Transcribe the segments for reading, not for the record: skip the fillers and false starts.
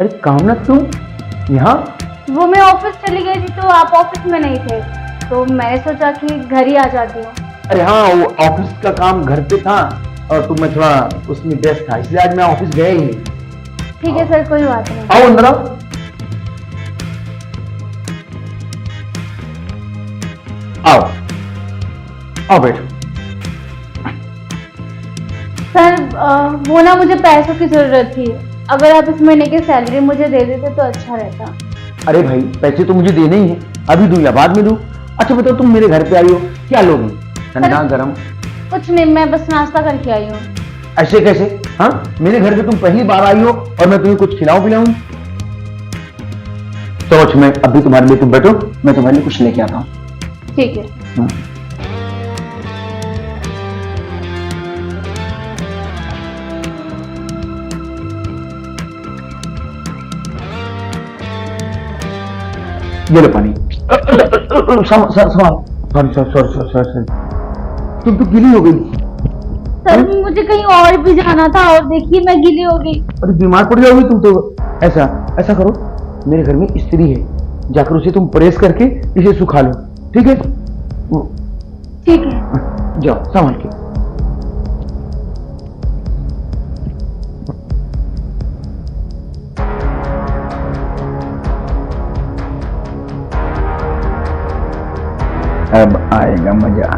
अरे कामना तुम यहाँ? वो मैं ऑफिस चली गई थी तो आप ऑफिस में नहीं थे, तो मैंने सोचा कि घर ही आ जाती हूँ। अरे हाँ, वो ऑफिस का काम घर पे था और तुम मैं थोड़ा उसमें व्यस्त था, इसलिए आज मैं ऑफिस गया ही नहीं। ठीक है सर, कोई बात नहीं। आओ अंदर आओ। आओ आओ बैठो। सर वो ना मुझे पैसों की जरूरत थी, अगर आप इस महीने की सैलरी मुझे दे देते तो अच्छा रहता। अरे भाई पैसे तो मुझे देने ही है, अभी दूं या बाद में दूं? अच्छा बताओ, तुम मेरे घर पे आई हो, क्या लोगी? ठंडा गरम? कुछ नहीं, मैं बस नाश्ता करके आई हूँ। ऐसे कैसे? हाँ, मेरे घर पे तुम पहली बार आई हो और मैं तुम्हें कुछ खिलाऊं पिलाऊं? सोच, मैं अभी तुम्हारे लिए, तुम बैठो, मैं तुम्हारे लिए कुछ लेके आता हूँ। ठीक है। ये लो पानी। सॉरी, तुम तो गिली हो गई। सर मुझे कहीं और भी जाना था और देखिए मैं गीली हो गई। अरे बीमार पड़ जाओगी तुम तो। ऐसा करो, मेरे घर में स्त्री है, जाकर उसे तुम प्रेस करके इसे सुखा लो, ठीक है? ठीक है। जाओ संभाल के। अब आएगा मजा।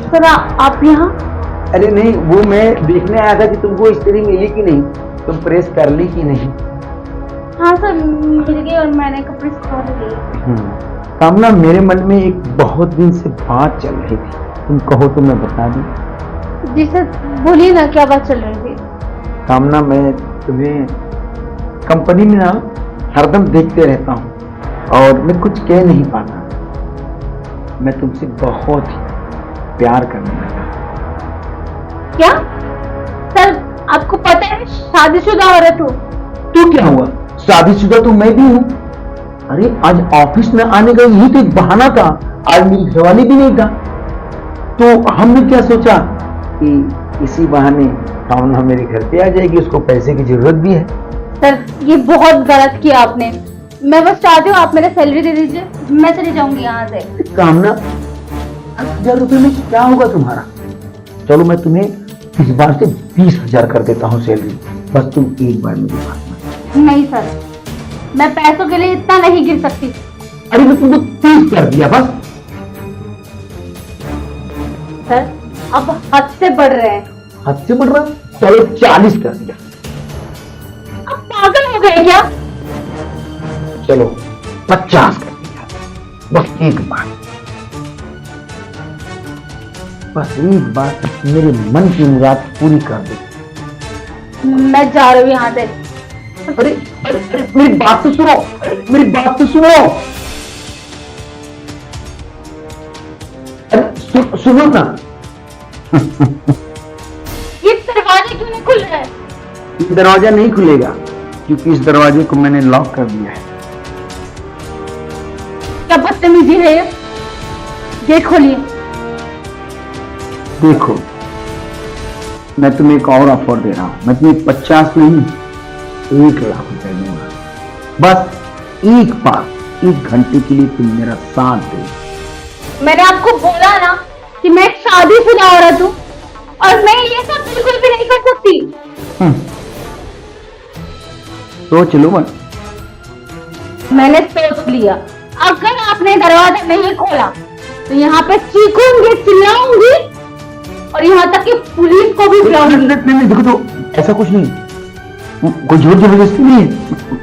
सर आप यहाँ? अरे नहीं, वो मैं देखने आया था कि तुमको स्त्री मिली कि नहीं, तुम प्रेस कर ली कि नहीं। हाँ सर, मिल गई और मैंने कपड़े सुखा लिए। कामना, मेरे मन में एक बहुत दिन से बात चल रही थी, तुम कहो तो मैं बता दूं? जी सर, बोलिए ना, क्या बात चल रही थी? कामना, मैं तुम्हें कंपनी में ना हरदम देखते रहता हूँ और मैं कुछ कह नहीं पाता। मैं तुमसे बहुत ही प्यार करने लगा। क्या सर, आपको पता है शादीशुदा औरत हो? तो क्या हुआ, शादीशुदा तो मैं भी हूँ। अरे आज ऑफिस में आने का यही तो एक बहाना था, आज मेरी घरवाली भी नहीं था, तो हमने क्या सोचा कि इसी बहाने कामना मेरे घर पे आ जाएगी, उसको पैसे की जरूरत भी है। सर ये बहुत गलत किया आपने, मैं बस चाहती हूँ आप मेरे सैलरी दे दीजिए, मैं चली जाऊंगी यहाँ से। कामना, 10,000 रुपए में क्या होगा तुम्हारा? चलो मैं तुम्हें इस बार से 20,000 कर देता हूँ सैलरी, बस तुम एक बार मेरी बात मान। नहीं सर, मैं पैसों के लिए इतना नहीं गिर सकती। अरे मैं तुमको 30 कर दिया बस। सर अब हद से बढ़ रहे हैं। हद से बढ़ रहा? चलो 40 कर दिया। अब पागल हो गए क्या? चलो 50 कर दिया, बस एक बार, बस एक बार मेरे मन की मुराद पूरी कर दे। मैं जा रही हूँ यहाँ से। अरे अरे अरे मेरी बात तो सुनो, मेरी बात तो सुनो। अरे सुनो ना। ये दरवाजे क्यों नहीं खुल रहे? ये दरवाजा नहीं खुलेगा क्योंकि इस दरवाजे को मैंने लॉक कर दिया है। क्या बदतमीजी है ये? गेट खोलिए। देखो, मैं तुम्हें एक और ऑफर दे रहा हूं, मैं तुम्हें 50 नहीं 1 लाख रुपए दूंगा, बस एक बार 1 घंटे के लिए तुम मेरा साथ दो। मैंने आपको बोला ना कि मैं एक शादीशुदा औरत हूँ और मैं ये सब बिल्कुल भी नहीं कर सकती। सोच लो मत। मैंने सोच लिया, अगर आपने दरवाजा नहीं खोला तो यहाँ पे चीखूंगी, चिल्लाऊंगी और यहाँ तक कि पुलिस को भी बुलाऊंगी। नहीं, देखो तो ऐसा कुछ नहीं, कोई जोर जबरदस्ती नहीं है,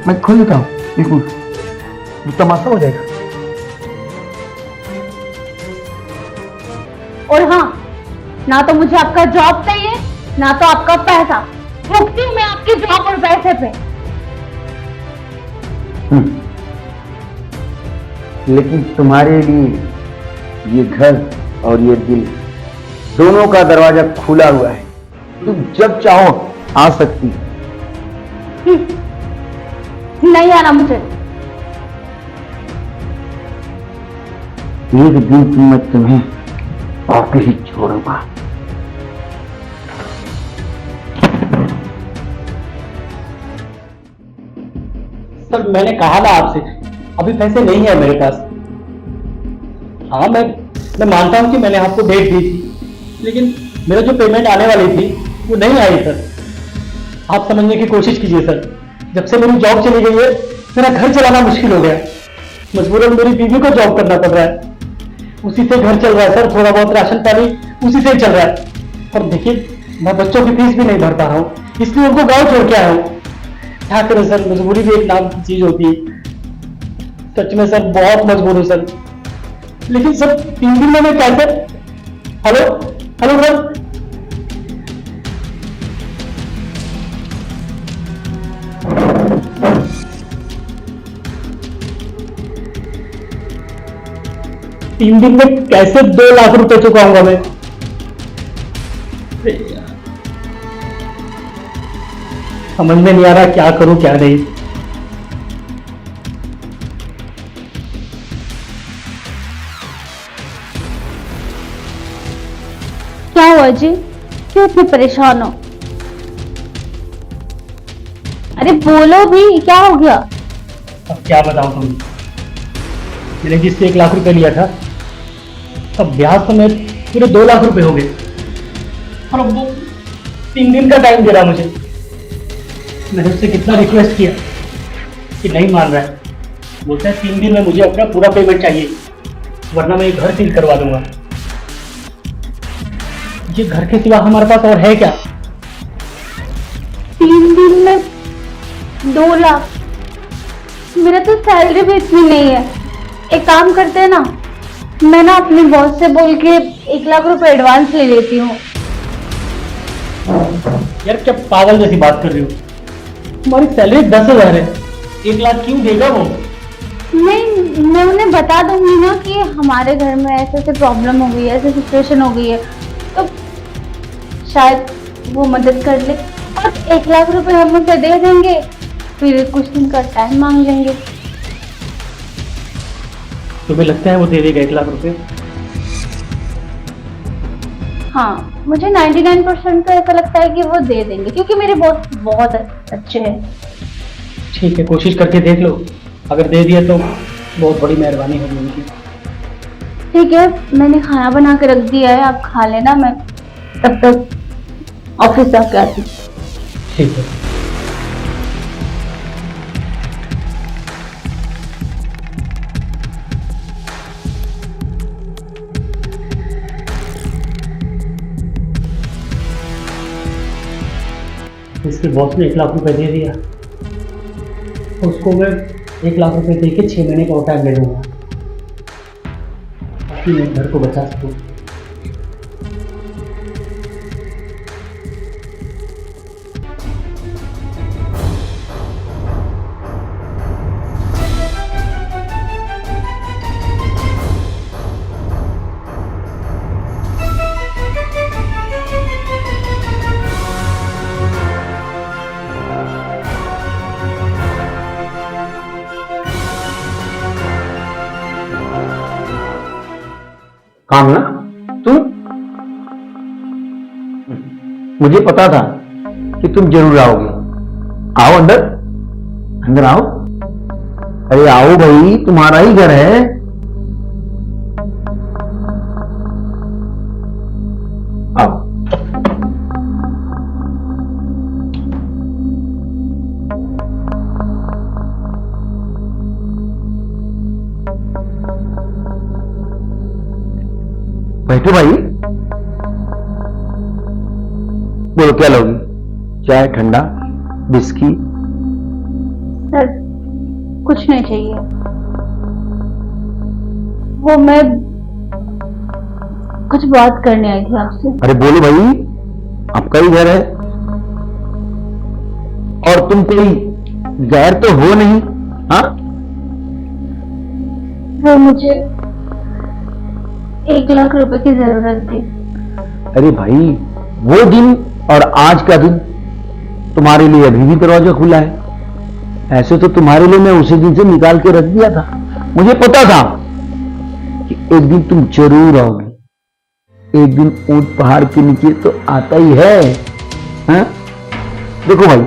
मैं खोल देता हूँ। देखो तो तमाशा हो जाएगा। और हाँ, ना तो मुझे आपका जॉब चाहिए, ना तो आपका पैसा। भुगती हूँ मैं आपकी जॉब और पैसे पे। लेकिन तुम्हारे लिए ये घर और ये दिल दोनों का दरवाजा खुला हुआ है। तुम जब चाहो आ सकती हो। नहीं आना मुझे। एक दिन मैं तुम्हें ऑफिस ही छोड़ूंगा। सर मैंने कहा ना आपसे, अभी पैसे नहीं है मेरे पास। हाँ मैं मानता हूँ कि मैंने आपको डेट दी थी, लेकिन मेरा जो पेमेंट आने वाली थी वो नहीं आई सर। आप समझने की कोशिश कीजिए सर। जब से मेरी जॉब चली गई है मेरा घर चलाना मुश्किल हो गया। मजबूरन मेरी बीवी को जॉब करना पड़ रहा है, उसी से घर चल रहा है सर। थोड़ा बहुत राशन पानी उसी से चल रहा है। और देखिए मैं बच्चों की फीस भी नहीं भर पा रहा हूँ, इसलिए उनको गाँव छोड़ के आया हूँ। क्या करें सर, मजबूरी भी एक नाम की चीज होती है। सच में सर बहुत मजबूर हूँ सर। लेकिन सर 3 दिन में मैं कैसे। Hello hello sir. तीन दिन में कैसे 2 लाख रुपए चुकाऊंगा मैं। समझ में नहीं आ रहा क्या करूं क्या नहीं। क्या हुआ जी, क्यों इतने परेशान हो? अरे बोलो भी, क्या हो गया? अब क्या बताऊं तुम्हें। मैंने जिससे 1 लाख रुपए लिया था, अब ब्याज समेत पूरे 2 लाख रुपए हो गए। और अब वो 3 दिन का टाइम दे रहा मुझे। मैंने उससे कितना रिक्वेस्ट किया कि नहीं मान रहा है। बोलता है 3 दिन में मुझे अपना पूरा पेमेंट चाहिए, वरना मैं ये घर सील करवा दूंगा। ये घर के सिवा हमारे पास और है क्या? 3 दिन में 2 लाख? मेरा तो सैलरी भी इतनी नहीं है। एक काम करते हैं ना, मैं ना अपने बॉस से बोल के 1 लाख रुपए एडवांस ले लेती हूँ। यार क्या पागल जैसी बात कर रही हो। तुम्हारी सैलरी 10,000 है, 1 लाख क्यों देगा वो? नहीं, मैं उन्हें बता दूंगी ना कि हमारे घर में ऐसे ऐसे प्रॉब्लम हो गई है, ऐसे सिचुएशन हो गई है, तो शायद वो मदद कर ले। और 1 लाख रुपए हम उसे दे देंगे, फिर कुछ दिन का टाइम मांग लेंगे। तुम्हें लगता है वो दे देगा 1 लाख रुपए? हाँ, मुझे 99% तो ऐसा लगता है कि वो दे देंगे, क्योंकि मेरे बॉस बहुत अच्छे हैं। ठीक है, कोशिश करके देख लो। अगर दे दिया तो बहुत बड़ी मेहरबानी होगी उनकी। ठीक है, मैंने खाना बना के रख दिया है, आप खा लेना, मैं तब तक ऑफिस जाके आती हूँ। ठीक है। इसके बॉस ने 1 लाख रुपए दे दिया, उसको मैं 1 लाख रुपए दे के 6 महीने का और टाइम ले लूंगा, ताकि मैं घर को बचा सकूं। कामना, तुम? मुझे पता था कि तुम जरूर आओगे। आओ अंदर, अंदर आओ। अरे आओ भाई, तुम्हारा ही घर है। आओ। बैठो भाई। बोलो क्या लोगी? चाय, ठंडा, बिस्की? सर कुछ नहीं चाहिए। वो मैं कुछ बात करने आई थी आपसे। अरे बोलो भाई, आपका ही घर है और तुम कोई गैर तो हो नहीं। हाँ, वो मुझे 1 लाख रुपए की जरूरत थी। अरे भाई, वो दिन और आज का दिन तुम्हारे लिए अभी भी दरवाजा खुला है। ऐसे तो तुम्हारे लिए मैं उसी दिन से निकाल के रख दिया था। मुझे पता था कि एक दिन तुम जरूर आओगे। एक दिन ऊंट पहाड़ के नीचे तो आता ही है। हाँ? देखो भाई,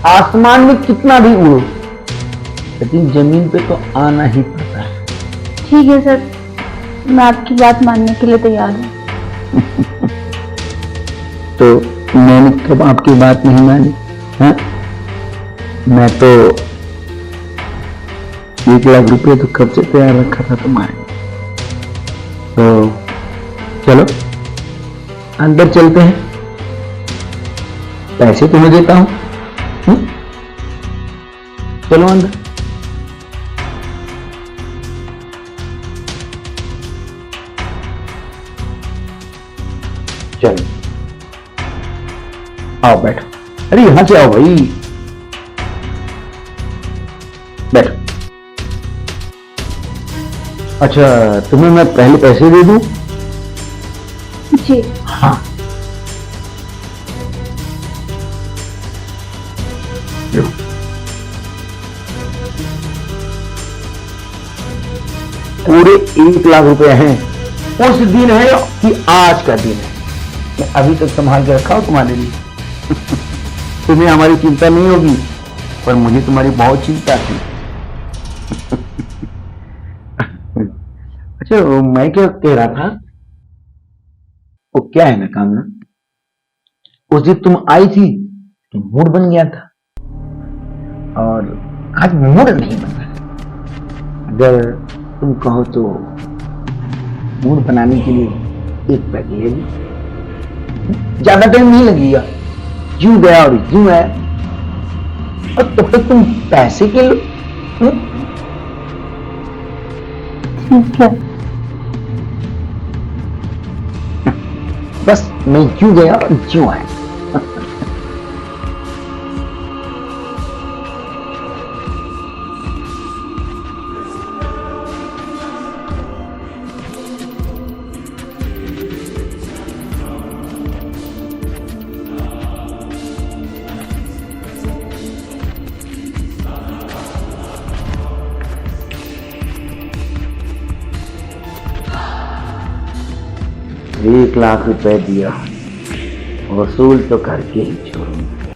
आसमान में कितना भी उड़ो लेकिन जमीन पे तो आना ही पड़ता है। ठीक है सर, मैं आपकी बात मानने के लिए तैयार हूँ। तो मैंने कब आपकी बात नहीं मानी? हाँ? मैं तो 1 लाख रुपए तो कब से तैयार रखा था तुम्हारे। तो चलो अंदर चलते हैं, पैसे तुम्हें देता हूं। चलो अंदर। चलो आओ बैठो। अरे यहां से आओ भाई, बैठो। अच्छा, तुम्हें मैं पहले पैसे दे दूं? जी। हाँ, लो। पूरे 1 लाख रुपए हैं। उस दिन है कि आज का दिन है। मैं अभी तक संभाल के रखा हूं तुम्हारे लिए। तुम्हें हमारी चिंता नहीं होगी, पर मुझे तुम्हारी बहुत चिंता थी। अच्छा, मैं क्या कह रहा था, वो क्या है ना काम ना, उस दिन तुम आई थी तो मूड बन गया था और आज मूड नहीं बना। अगर तुम कहो तो मूड बनाने के लिए एक पैक ले ली, ज्यादा टाइम नहीं लगेगा। यूं गया और यूं आया, और तब तक तुम पैसे के लो। ठीक है। बस मैं यूं गया और यूं आया। एक 1 लाख रुपए दिया, वसूल तो करके ही छोड़ूंगा।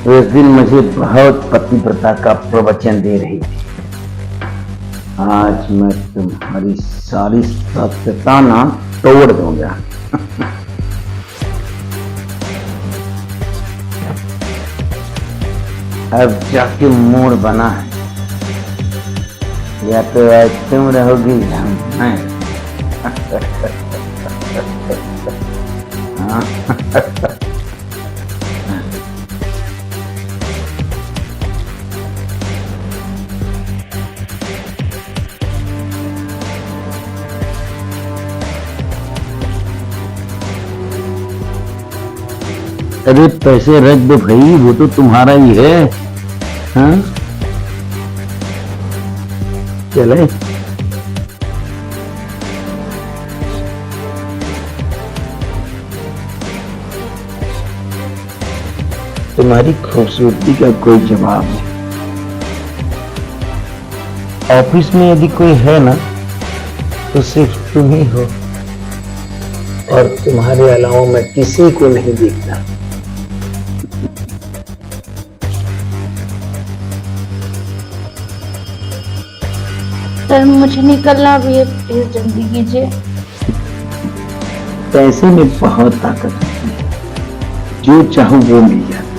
उस दिन मुझे बहुत पतिव्रता का प्रवचन दे रही थी। आज मैं तुम्हारी सारी सत्यता ना तोड़ दूंगा। अब जाके मूड बना है, या तो आज तुम रहोगी या मैं। हाँ? अरे पैसे रख दो भाई, वो तो तुम्हारा ही है। हाँ, चले। तुम्हारी खूबसूरती का कोई जवाब नहीं। ऑफिस में यदि कोई है ना तो सिर्फ तुम ही हो, और तुम्हारे अलावा मैं किसी को नहीं देखता। सर मुझे निकलना भी है, प्लीज जल्दी कीजिए। पैसे में बहुत ताकत है, जो चाहो वो मिल जाता।